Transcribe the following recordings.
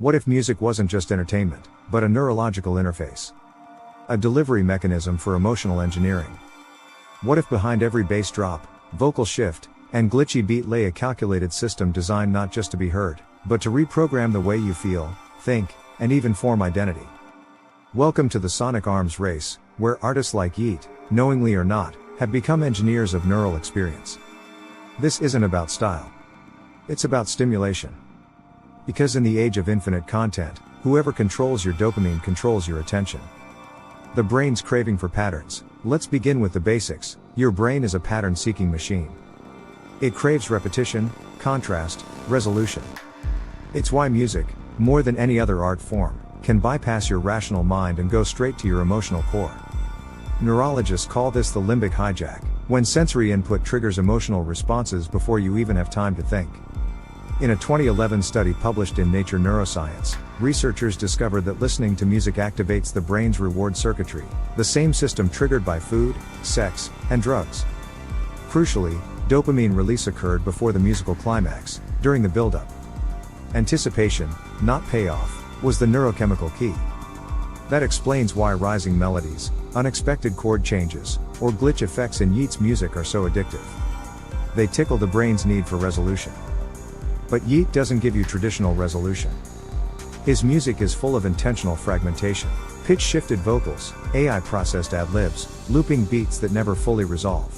What if music wasn't just entertainment, but a neurological interface? A delivery mechanism for emotional engineering? What if behind every bass drop, vocal shift, and glitchy beat lay a calculated system designed not just to be heard, but to reprogram the way you feel, think, and even form identity? Welcome to the sonic arms race, where artists like Yeat, knowingly or not, have become engineers of neural experience. This isn't about style. It's about stimulation. Because in the age of infinite content, whoever controls your dopamine controls your attention. The brain's craving for patterns. Let's begin with the basics. Your brain is a pattern-seeking machine. It craves repetition, contrast, resolution. It's why music, more than any other art form, can bypass your rational mind and go straight to your emotional core. Neurologists call this the limbic hijack, when sensory input triggers emotional responses before you even have time to think. In a 2011 study published in Nature Neuroscience, researchers discovered that listening to music activates the brain's reward circuitry, the same system triggered by food, sex, and drugs. Crucially, dopamine release occurred before the musical climax, during the build-up. Anticipation, not payoff, was the neurochemical key. That explains why rising melodies, unexpected chord changes, or glitch effects in Yeat's music are so addictive. They tickle the brain's need for resolution. But Yeat doesn't give you traditional resolution. His music is full of intentional fragmentation, pitch-shifted vocals, AI-processed ad-libs, looping beats that never fully resolve.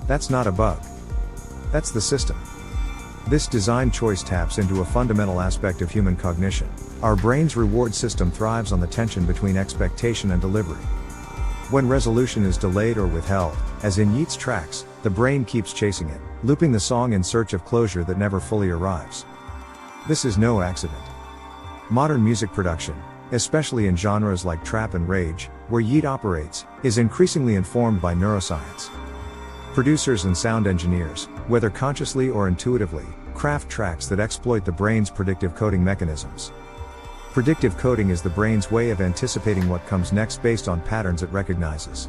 That's not a bug. That's the system. This design choice taps into a fundamental aspect of human cognition. Our brain's reward system thrives on the tension between expectation and delivery. When resolution is delayed or withheld, as in Yeat's tracks, the brain keeps chasing it, looping the song in search of closure that never fully arrives. This is no accident. Modern music production, especially in genres like trap and rage, where Yeat operates, is increasingly informed by neuroscience. Producers and sound engineers, whether consciously or intuitively, craft tracks that exploit the brain's predictive coding mechanisms. Predictive coding is the brain's way of anticipating what comes next based on patterns it recognizes.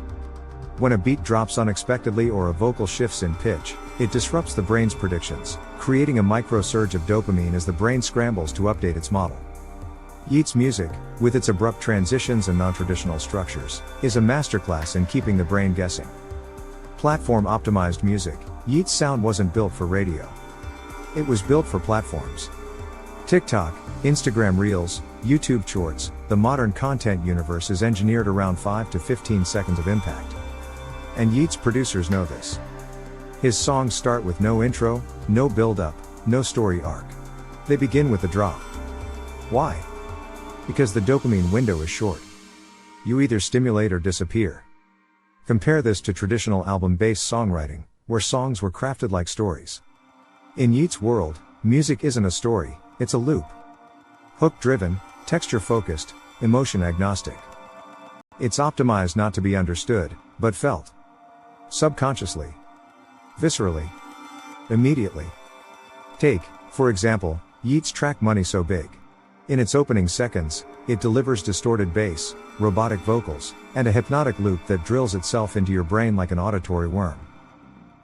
When a beat drops unexpectedly or a vocal shifts in pitch, it disrupts the brain's predictions, creating a micro-surge of dopamine as the brain scrambles to update its model. Yeat's music, with its abrupt transitions and non-traditional structures, is a masterclass in keeping the brain guessing. Platform-optimized music, Yeat's sound wasn't built for radio. It was built for platforms. TikTok, Instagram Reels, YouTube Shorts, the modern content universe is engineered around 5 to 15 seconds of impact. And Yeat's producers know this. His songs start with no intro, no build-up, no story arc. They begin with the drop. Why? Because the dopamine window is short. You either stimulate or disappear. Compare this to traditional album-based songwriting, where songs were crafted like stories. In Yeat's world, music isn't a story, it's a loop. Hook-driven, texture-focused, emotion-agnostic. It's optimized not to be understood, but felt. Subconsciously. Viscerally. Immediately. Take, for example, Yeat's track Monëy So Big. In its opening seconds, it delivers distorted bass, robotic vocals, and a hypnotic loop that drills itself into your brain like an auditory worm.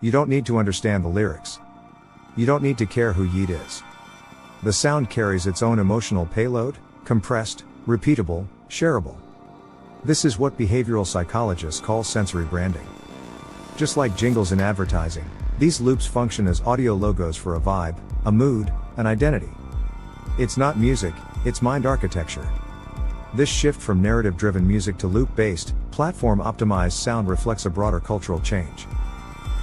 You don't need to understand the lyrics. You don't need to care who Yeat is. The sound carries its own emotional payload, compressed, repeatable, shareable. This is what behavioral psychologists call sensory branding. Just like jingles in advertising, these loops function as audio logos for a vibe, a mood, an identity. It's not music, it's mind architecture. This shift from narrative-driven music to loop-based, platform-optimized sound reflects a broader cultural change.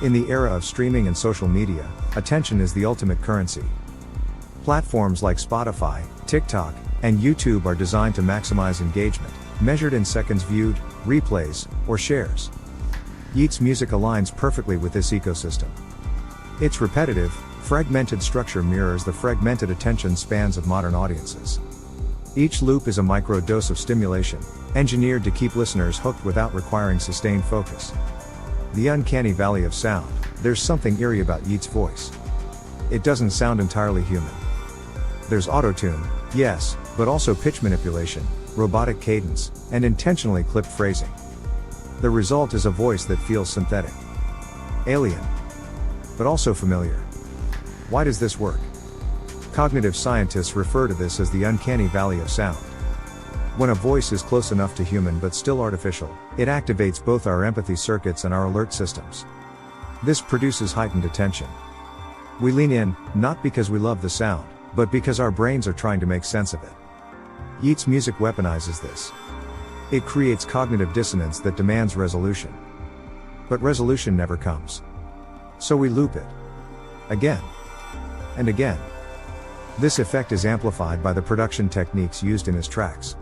In the era of streaming and social media, attention is the ultimate currency. Platforms like Spotify, TikTok, and YouTube are designed to maximize engagement, measured in seconds viewed, replays, or shares. Yeat's music aligns perfectly with this ecosystem. Its repetitive, fragmented structure mirrors the fragmented attention spans of modern audiences. Each loop is a micro-dose of stimulation, engineered to keep listeners hooked without requiring sustained focus. The uncanny valley of sound, there's something eerie about Yeat's voice. It doesn't sound entirely human. There's auto-tune, yes, but also pitch manipulation, robotic cadence, and intentionally clipped phrasing. The result is a voice that feels synthetic. Alien. But also familiar. Why does this work? Cognitive scientists refer to this as the uncanny valley of sound. When a voice is close enough to human but still artificial, it activates both our empathy circuits and our alert systems. This produces heightened attention. We lean in, not because we love the sound, but because our brains are trying to make sense of it. Yeat's music weaponizes this. It creates cognitive dissonance that demands resolution. But resolution never comes. So we loop it. Again. And again. This effect is amplified by the production techniques used in his tracks.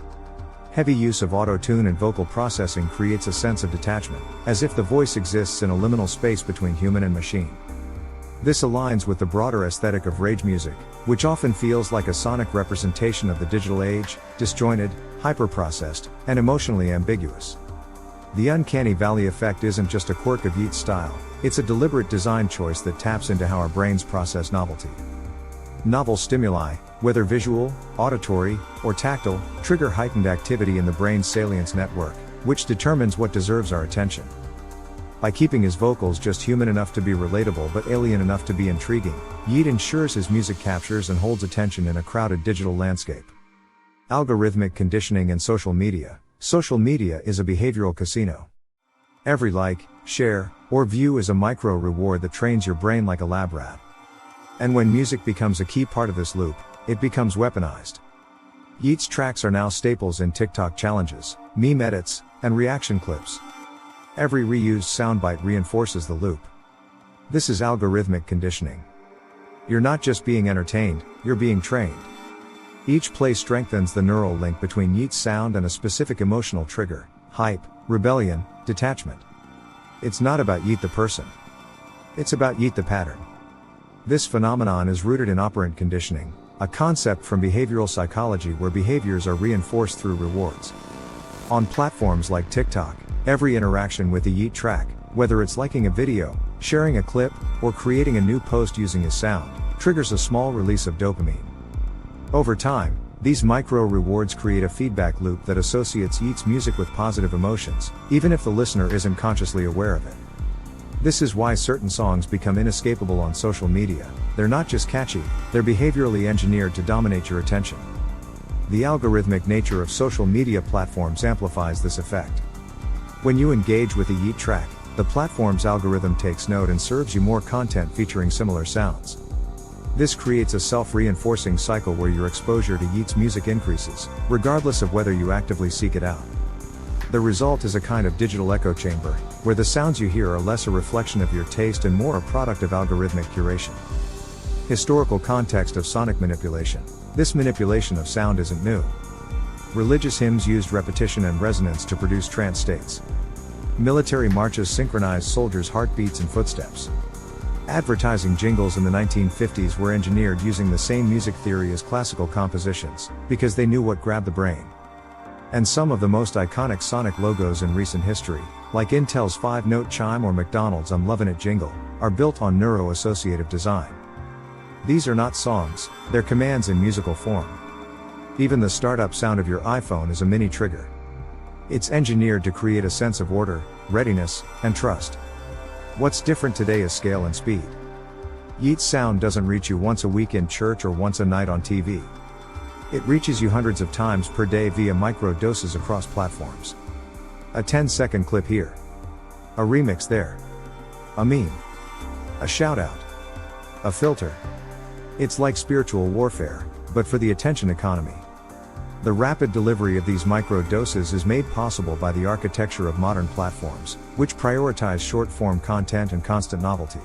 Heavy use of auto-tune and vocal processing creates a sense of detachment, as if the voice exists in a liminal space between human and machine. This aligns with the broader aesthetic of rage music, which often feels like a sonic representation of the digital age, disjointed, hyper-processed, and emotionally ambiguous. The uncanny valley effect isn't just a quirk of Yeat's style, it's a deliberate design choice that taps into how our brains process novelty. Novel stimuli, whether visual, auditory, or tactile, trigger heightened activity in the brain's salience network, which determines what deserves our attention. By keeping his vocals just human enough to be relatable but alien enough to be intriguing, Yeat ensures his music captures and holds attention in a crowded digital landscape. Algorithmic conditioning and social media. Social media is a behavioral casino. Every like, share, or view is a micro reward that trains your brain like a lab rat. And when music becomes a key part of this loop, it becomes weaponized. Yeat's tracks are now staples in TikTok challenges, meme edits, and reaction clips. Every reused soundbite reinforces the loop. This is algorithmic conditioning. You're not just being entertained, you're being trained. Each play strengthens the neural link between Yeat's sound and a specific emotional trigger: hype, rebellion, detachment. It's not about Yeat the person. It's about Yeat the pattern. This phenomenon is rooted in operant conditioning, a concept from behavioral psychology where behaviors are reinforced through rewards. On platforms like TikTok, every interaction with a Yeat track, whether it's liking a video, sharing a clip, or creating a new post using his sound, triggers a small release of dopamine. Over time, these micro-rewards create a feedback loop that associates Yeat's music with positive emotions, even if the listener isn't consciously aware of it. This is why certain songs become inescapable on social media. They're not just catchy, they're behaviorally engineered to dominate your attention. The algorithmic nature of social media platforms amplifies this effect. When you engage with a Yeat track, the platform's algorithm takes note and serves you more content featuring similar sounds. This creates a self-reinforcing cycle where your exposure to Yeat's music increases, regardless of whether you actively seek it out. The result is a kind of digital echo chamber, where the sounds you hear are less a reflection of your taste and more a product of algorithmic curation. Historical context of sonic manipulation. This manipulation of sound isn't new. Religious hymns used repetition and resonance to produce trance states. Military marches synchronized soldiers' heartbeats and footsteps. Advertising jingles in the 1950s were engineered using the same music theory as classical compositions, because they knew what grabbed the brain. And some of the most iconic sonic logos in recent history, like Intel's 5-note chime or McDonald's "I'm Lovin' It" jingle, are built on neuro-associative design. These are not songs, they're commands in musical form. Even the startup sound of your iPhone is a mini trigger. It's engineered to create a sense of order, readiness, and trust. What's different today is scale and speed. Yeat's sound doesn't reach you once a week in church or once a night on TV. It reaches you hundreds of times per day via micro doses across platforms. A 10-second clip here. A remix there. A meme. A shout-out. A filter. It's like spiritual warfare, but for the attention economy. The rapid delivery of these micro doses is made possible by the architecture of modern platforms, which prioritize short-form content and constant novelty.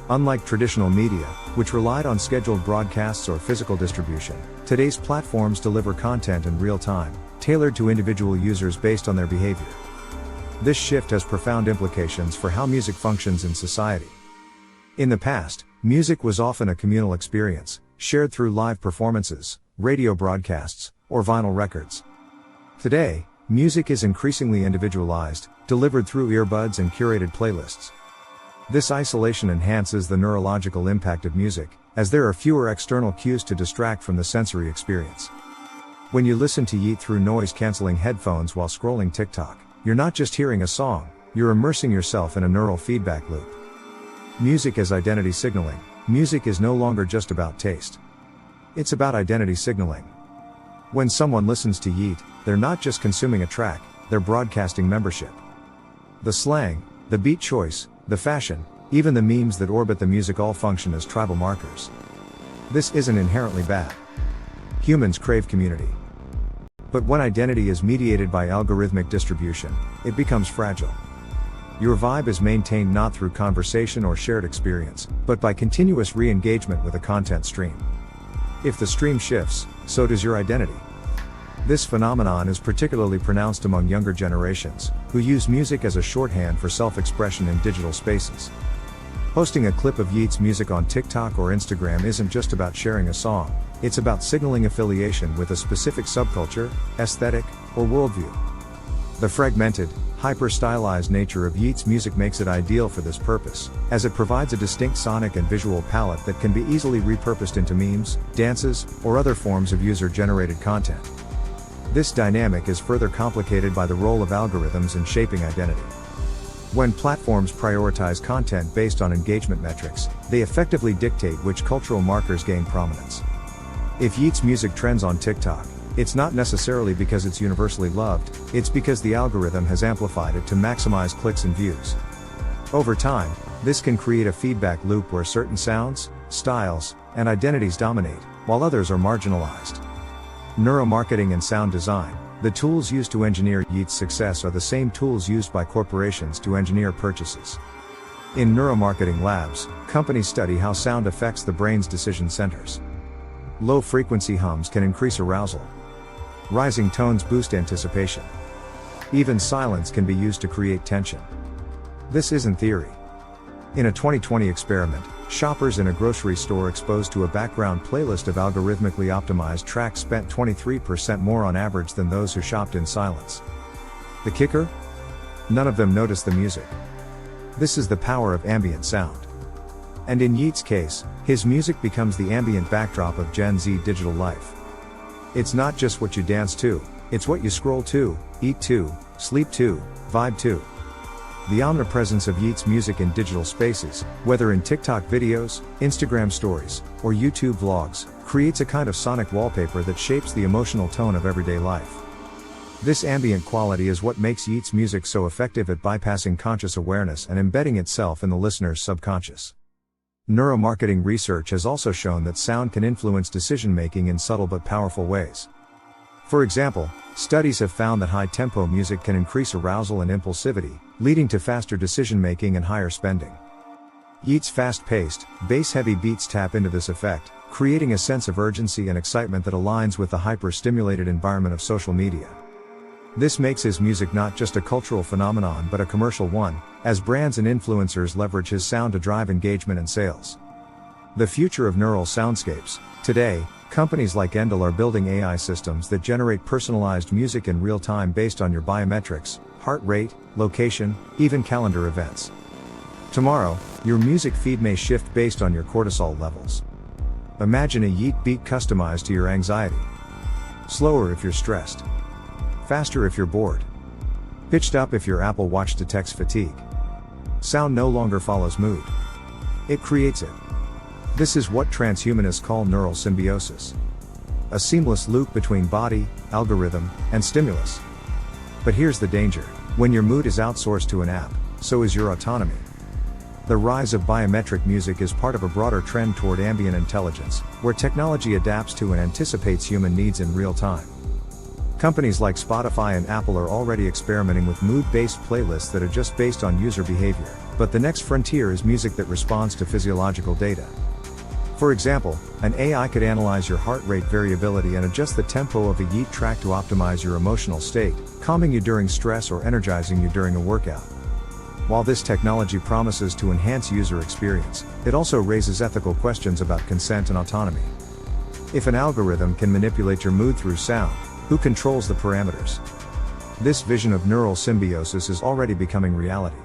Unlike traditional media, which relied on scheduled broadcasts or physical distribution, today's platforms deliver content in real time, tailored to individual users based on their behavior. This shift has profound implications for how music functions in society. In the past, music was often a communal experience, shared through live performances, radio broadcasts, or vinyl records. Today, music is increasingly individualized, delivered through earbuds and curated playlists. This isolation enhances the neurological impact of music, as there are fewer external cues to distract from the sensory experience. When you listen to Yeat through noise-canceling headphones while scrolling TikTok, you're not just hearing a song, you're immersing yourself in a neural feedback loop. Music as identity signaling. Music is no longer just about taste. It's about identity signaling. When someone listens to Yeat, they're not just consuming a track, they're broadcasting membership. The slang, the beat choice, the fashion, even the memes that orbit the music all function as tribal markers. This isn't inherently bad. Humans crave community. But when identity is mediated by algorithmic distribution, it becomes fragile. Your vibe is maintained not through conversation or shared experience, but by continuous re-engagement with a content stream. If the stream shifts, so does your identity. This phenomenon is particularly pronounced among younger generations, who use music as a shorthand for self-expression in digital spaces. Posting a clip of Yeat's music on TikTok or Instagram isn't just about sharing a song, it's about signaling affiliation with a specific subculture, aesthetic, or worldview. The fragmented, hyper-stylized nature of Yeat's music makes it ideal for this purpose, as it provides a distinct sonic and visual palette that can be easily repurposed into memes, dances, or other forms of user-generated content. This dynamic is further complicated by the role of algorithms in shaping identity. When platforms prioritize content based on engagement metrics, they effectively dictate which cultural markers gain prominence. If Yeat's music trends on TikTok, it's not necessarily because it's universally loved, it's because the algorithm has amplified it to maximize clicks and views. Over time, this can create a feedback loop where certain sounds, styles, and identities dominate, while others are marginalized. Neuromarketing and sound design, the tools used to engineer Yeat's success, are the same tools used by corporations to engineer purchases. In neuromarketing labs, companies study how sound affects the brain's decision centers. Low-frequency hums can increase arousal. Rising tones boost anticipation. Even silence can be used to create tension. This isn't theory. In a 2020 experiment, shoppers in a grocery store exposed to a background playlist of algorithmically optimized tracks spent 23% more on average than those who shopped in silence. The kicker? None of them noticed the music. This is the power of ambient sound. And in Yeat's case, his music becomes the ambient backdrop of Gen Z digital life. It's not just what you dance to, it's what you scroll to, eat to, sleep to, vibe to. The omnipresence of Yeat's music in digital spaces, whether in TikTok videos, Instagram stories, or YouTube vlogs, creates a kind of sonic wallpaper that shapes the emotional tone of everyday life. This ambient quality is what makes Yeat's music so effective at bypassing conscious awareness and embedding itself in the listener's subconscious. Neuromarketing research has also shown that sound can influence decision-making in subtle but powerful ways. For example, studies have found that high-tempo music can increase arousal and impulsivity, leading to faster decision-making and higher spending. Yeat's fast-paced, bass-heavy beats tap into this effect, creating a sense of urgency and excitement that aligns with the hyper-stimulated environment of social media. This makes his music not just a cultural phenomenon but a commercial one, as brands and influencers leverage his sound to drive engagement and sales. The future of neural soundscapes. Today, companies like Endel are building AI systems that generate personalized music in real time based on your biometrics, heart rate, location, even calendar events. Tomorrow, your music feed may shift based on your cortisol levels. Imagine a Yeat beat customized to your anxiety. Slower if you're stressed. Faster if you're bored. Pitched up if your Apple Watch detects fatigue. Sound no longer follows mood. It creates it. This is what transhumanists call neural symbiosis. A seamless loop between body, algorithm, and stimulus. But here's the danger. When your mood is outsourced to an app, so is your autonomy. The rise of biometric music is part of a broader trend toward ambient intelligence, where technology adapts to and anticipates human needs in real time. Companies like Spotify and Apple are already experimenting with mood-based playlists that adjust based on user behavior, but the next frontier is music that responds to physiological data. For example, an AI could analyze your heart rate variability and adjust the tempo of a Yeat track to optimize your emotional state, calming you during stress or energizing you during a workout. While this technology promises to enhance user experience, it also raises ethical questions about consent and autonomy. If an algorithm can manipulate your mood through sound, who controls the parameters? This vision of neural symbiosis is already becoming reality.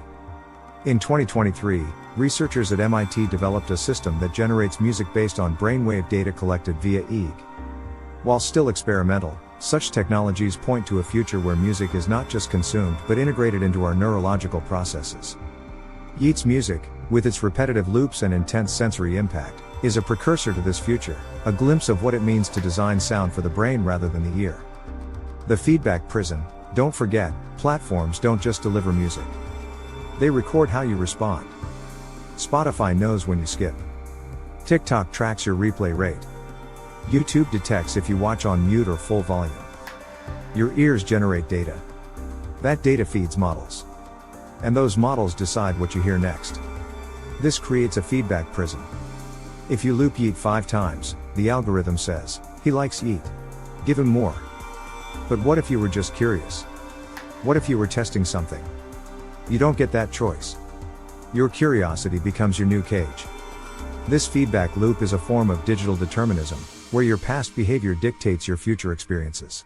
In 2023, researchers at MIT developed a system that generates music based on brainwave data collected via EEG. While still experimental, such technologies point to a future where music is not just consumed but integrated into our neurological processes. Yeat's music, with its repetitive loops and intense sensory impact, is a precursor to this future, a glimpse of what it means to design sound for the brain rather than the ear. The feedback prison, don't forget, platforms don't just deliver music. They record how you respond. Spotify knows when you skip. TikTok tracks your replay rate. YouTube detects if you watch on mute or full volume. Your ears generate data. That data feeds models. And those models decide what you hear next. This creates a feedback prison. If you loop Yeat 5 times, the algorithm says, he likes Yeat. Give him more. But what if you were just curious? What if you were testing something? You don't get that choice. Your curiosity becomes your new cage. This feedback loop is a form of digital determinism, where your past behavior dictates your future experiences.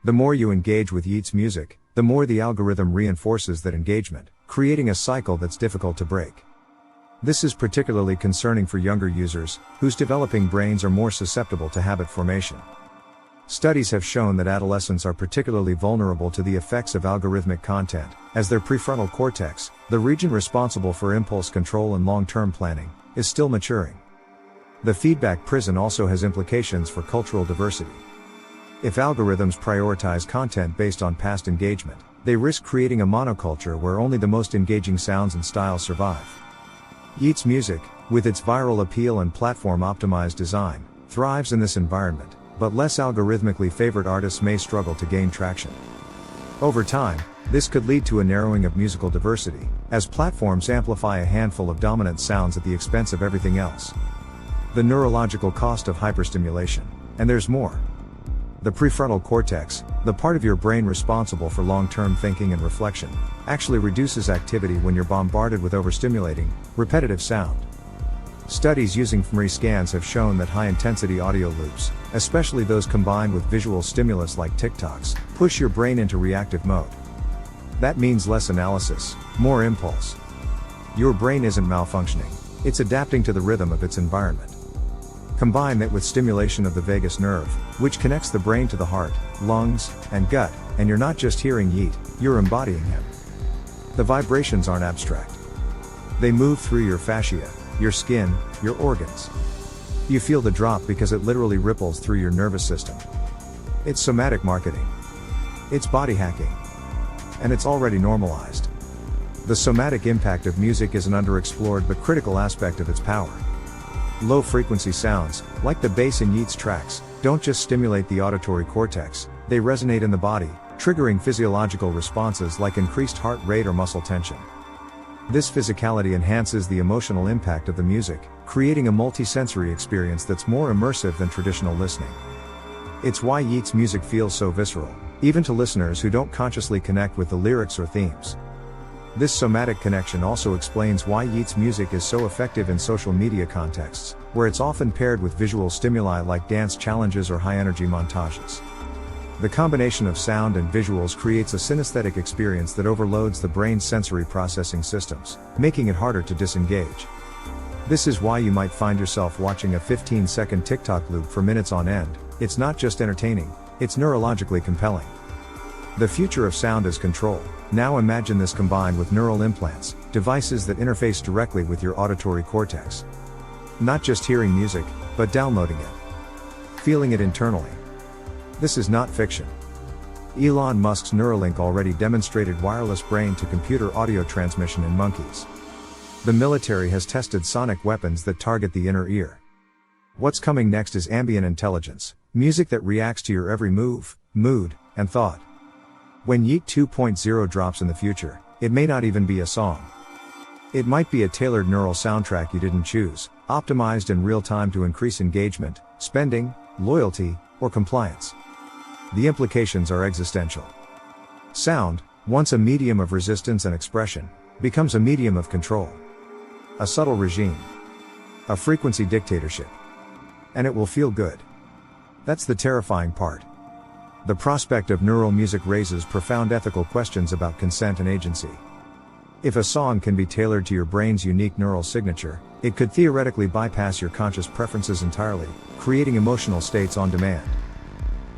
The more you engage with Yeat's music, the more the algorithm reinforces that engagement, creating a cycle that's difficult to break. This is particularly concerning for younger users, whose developing brains are more susceptible to habit formation. Studies have shown that adolescents are particularly vulnerable to the effects of algorithmic content, as their prefrontal cortex, the region responsible for impulse control and long-term planning, is still maturing. The feedback prison also has implications for cultural diversity. If algorithms prioritize content based on past engagement, they risk creating a monoculture where only the most engaging sounds and styles survive. Yeat's music, with its viral appeal and platform-optimized design, thrives in this environment, but less algorithmically favored artists may struggle to gain traction. Over time, this could lead to a narrowing of musical diversity, as platforms amplify a handful of dominant sounds at the expense of everything else. The neurological cost of hyperstimulation. And there's more. The prefrontal cortex, the part of your brain responsible for long-term thinking and reflection, actually reduces activity when you're bombarded with overstimulating, repetitive sound. Studies using fMRI scans have shown that high-intensity audio loops, especially those combined with visual stimulus like TikToks, push your brain into reactive mode. That means less analysis, more impulse. Your brain isn't malfunctioning, it's adapting to the rhythm of its environment. Combine that with stimulation of the vagus nerve, which connects the brain to the heart, lungs, and gut, and you're not just hearing Yeat, you're embodying him. The vibrations aren't abstract. They move through your fascia, your skin, your organs. You feel the drop because it literally ripples through your nervous system. It's somatic marketing. It's body hacking. And it's already normalized. The somatic impact of music is an underexplored but critical aspect of its power. Low-frequency sounds, like the bass in Yeat's tracks, don't just stimulate the auditory cortex, they resonate in the body, triggering physiological responses like increased heart rate or muscle tension. This physicality enhances the emotional impact of the music, creating a multi-sensory experience that's more immersive than traditional listening. It's why Yeat's music feels so visceral, even to listeners who don't consciously connect with the lyrics or themes. This somatic connection also explains why Yeat's music is so effective in social media contexts, where it's often paired with visual stimuli like dance challenges or high-energy montages. The combination of sound and visuals creates a synesthetic experience that overloads the brain's sensory processing systems, making it harder to disengage. This is why you might find yourself watching a 15-second TikTok loop for minutes on end. It's not just entertaining, it's neurologically compelling. The future of sound is control. Now imagine this combined with neural implants, devices that interface directly with your auditory cortex. Not just hearing music, but downloading it. Feeling it internally. This is not fiction. Elon Musk's Neuralink already demonstrated wireless brain-to-computer audio transmission in monkeys. The military has tested sonic weapons that target the inner ear. What's coming next is ambient intelligence, music that reacts to your every move, mood, and thought. When Yeat 2.0 drops in the future, it may not even be a song. It might be a tailored neural soundtrack you didn't choose, optimized in real time to increase engagement, spending, loyalty, or compliance. The implications are existential. Sound, once a medium of resistance and expression, becomes a medium of control. A subtle regime. A frequency dictatorship. And it will feel good. That's the terrifying part. The prospect of neural music raises profound ethical questions about consent and agency. If a song can be tailored to your brain's unique neural signature, it could theoretically bypass your conscious preferences entirely, creating emotional states on demand.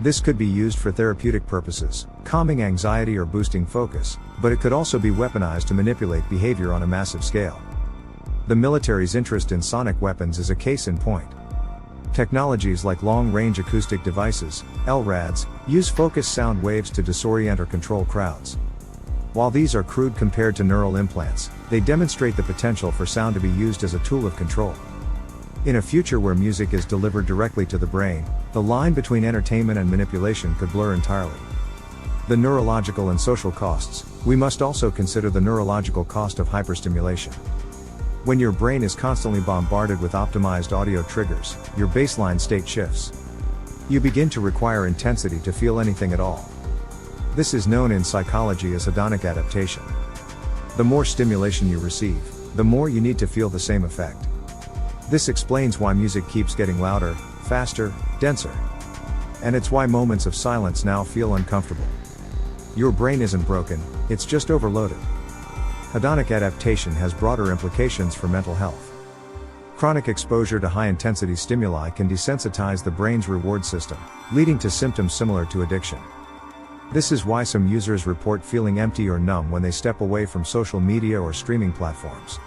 This could be used for therapeutic purposes, calming anxiety or boosting focus, but it could also be weaponized to manipulate behavior on a massive scale. The military's interest in sonic weapons is a case in point. Technologies like long-range acoustic devices, LRADs, use focused sound waves to disorient or control crowds. While these are crude compared to neural implants, they demonstrate the potential for sound to be used as a tool of control. In a future where music is delivered directly to the brain, the line between entertainment and manipulation could blur entirely. The neurological and social costs. We must also consider the neurological cost of hyperstimulation. When your brain is constantly bombarded with optimized audio triggers, your baseline state shifts. You begin to require intensity to feel anything at all. This is known in psychology as hedonic adaptation. The more stimulation you receive, the more you need to feel the same effect. This explains why music keeps getting louder, faster, denser. And it's why moments of silence now feel uncomfortable. Your brain isn't broken, it's just overloaded. Hedonic adaptation has broader implications for mental health. Chronic exposure to high-intensity stimuli can desensitize the brain's reward system, leading to symptoms similar to addiction. This is why some users report feeling empty or numb when they step away from social media or streaming platforms.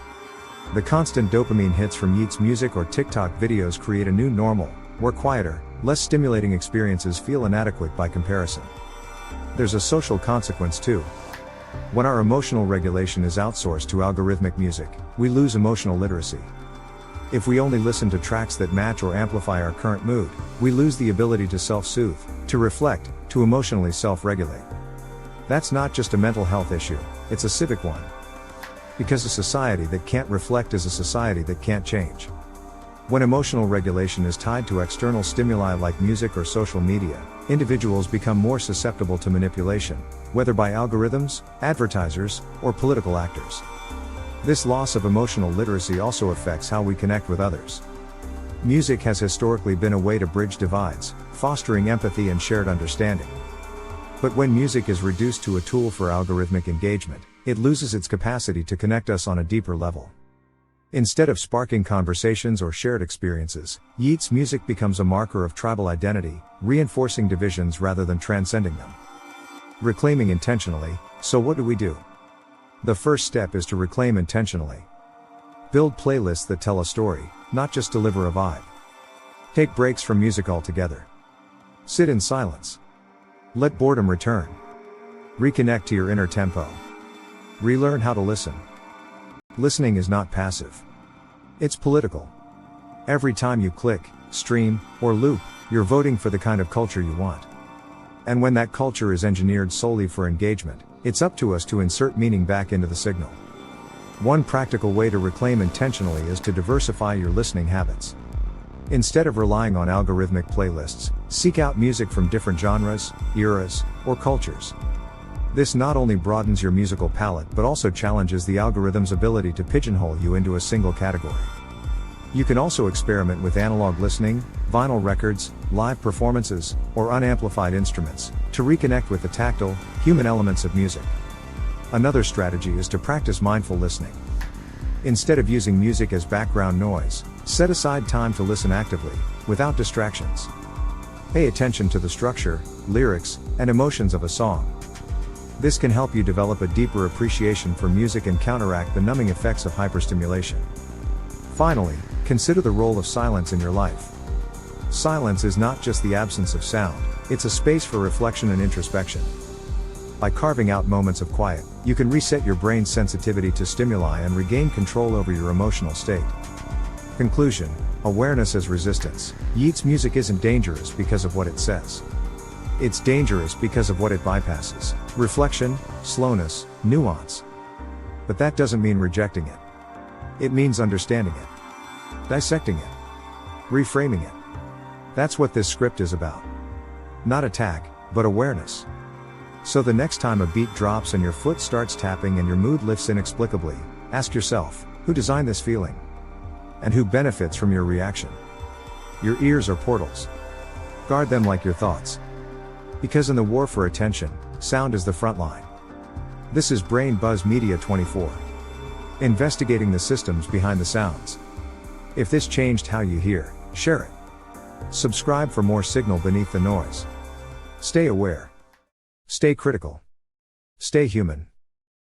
The constant dopamine hits from Yeat's music or TikTok videos create a new normal, where quieter, less stimulating experiences feel inadequate by comparison. There's a social consequence too. When our emotional regulation is outsourced to algorithmic music, we lose emotional literacy. If we only listen to tracks that match or amplify our current mood, we lose the ability to self-soothe, to reflect, to emotionally self-regulate. That's not just a mental health issue, it's a civic one. Because a society that can't reflect is a society that can't change. When emotional regulation is tied to external stimuli like music or social media, individuals become more susceptible to manipulation, whether by algorithms, advertisers, or political actors. This loss of emotional literacy also affects how we connect with others. Music has historically been a way to bridge divides, fostering empathy and shared understanding. But when music is reduced to a tool for algorithmic engagement, it loses its capacity to connect us on a deeper level. Instead of sparking conversations or shared experiences, Yeat's music becomes a marker of tribal identity, reinforcing divisions rather than transcending them. Reclaiming intentionally. So what do? The first step is to reclaim intentionally. Build playlists that tell a story, not just deliver a vibe. Take breaks from music altogether. Sit in silence. Let boredom return. Reconnect to your inner tempo. Relearn how to listen. Listening is not passive. It's political. Every time you click, stream, or loop, you're voting for the kind of culture you want. And when that culture is engineered solely for engagement, it's up to us to insert meaning back into the signal. One practical way to reclaim intentionally is to diversify your listening habits. Instead of relying on algorithmic playlists, seek out music from different genres, eras, or cultures. This not only broadens your musical palette but also challenges the algorithm's ability to pigeonhole you into a single category. You can also experiment with analog listening, vinyl records, live performances, or unamplified instruments, to reconnect with the tactile, human elements of music. Another strategy is to practice mindful listening. Instead of using music as background noise, set aside time to listen actively, without distractions. Pay attention to the structure, lyrics, and emotions of a song. This can help you develop a deeper appreciation for music and counteract the numbing effects of hyperstimulation. Finally, consider the role of silence in your life. Silence is not just the absence of sound, it's a space for reflection and introspection. By carving out moments of quiet, you can reset your brain's sensitivity to stimuli and regain control over your emotional state. Conclusion: awareness as resistance. Yeat's music isn't dangerous because of what it says. It's dangerous because of what it bypasses: reflection, slowness, nuance. But that doesn't mean rejecting it. It means understanding it, dissecting it, reframing it. That's what this script is about. Not attack, but awareness. So the next time a beat drops and your foot starts tapping and your mood lifts inexplicably, ask yourself, who designed this feeling? And who benefits from your reaction? Your ears are portals. Guard them like your thoughts. Because in the war for attention, sound is the front line. This is Brain Buzz Media 24. Investigating the systems behind the sounds. If this changed how you hear, share it. Subscribe for more signal beneath the noise. Stay aware. Stay critical. Stay human.